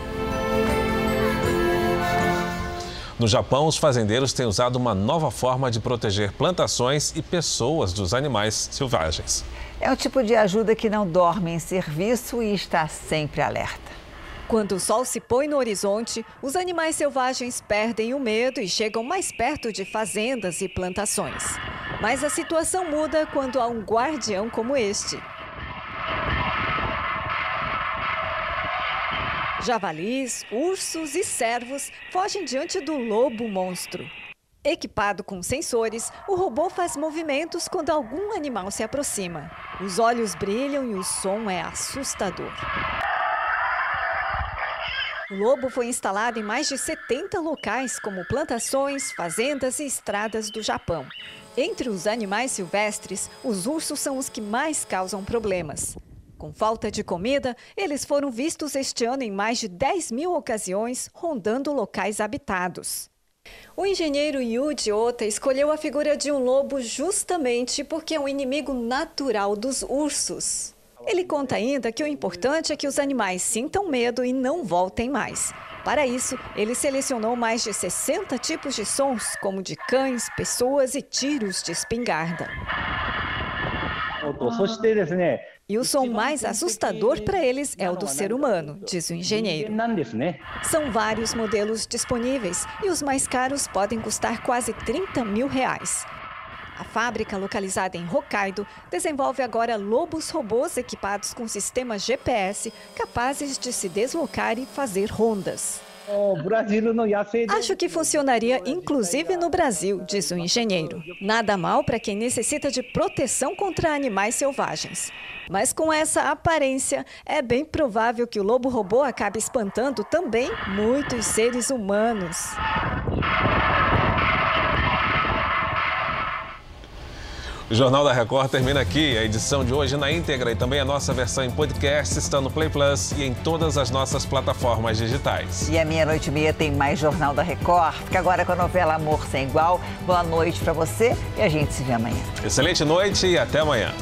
No Japão, os fazendeiros têm usado uma nova forma de proteger plantações e pessoas dos animais selvagens. É um tipo de ajuda que não dorme em serviço e está sempre alerta. Quando o sol se põe no horizonte, os animais selvagens perdem o medo e chegam mais perto de fazendas e plantações. Mas a situação muda quando há um guardião como este. Javalis, ursos e cervos fogem diante do lobo monstro. Equipado com sensores, o robô faz movimentos quando algum animal se aproxima. Os olhos brilham e o som é assustador. O lobo foi instalado em mais de 70 locais, como plantações, fazendas e estradas do Japão. Entre os animais silvestres, os ursos são os que mais causam problemas. Com falta de comida, eles foram vistos este ano em mais de 10 mil ocasiões, rondando locais habitados. O engenheiro Yuji Ota escolheu a figura de um lobo justamente porque é um inimigo natural dos ursos. Ele conta ainda que o importante é que os animais sintam medo e não voltem mais. Para isso, ele selecionou mais de 60 tipos de sons, como de cães, pessoas e tiros de espingarda. E o som mais assustador para eles é o do ser humano, diz o engenheiro. São vários modelos disponíveis e os mais caros podem custar quase R$30 mil. A fábrica, localizada em Hokkaido, desenvolve agora lobos robôs equipados com sistemas GPS capazes de se deslocar e fazer rondas. Acho que funcionaria inclusive no Brasil, diz o engenheiro. Nada mal para quem necessita de proteção contra animais selvagens. Mas com essa aparência, é bem provável que o lobo robô acabe espantando também muitos seres humanos. O Jornal da Record termina aqui. A edição de hoje na íntegra e também a nossa versão em podcast está no Play Plus e em todas as nossas plataformas digitais. E à meia-noite e meia tem mais Jornal da Record. Fica agora com a novela Amor Sem Igual. Boa noite para você e a gente se vê amanhã. Excelente noite e até amanhã.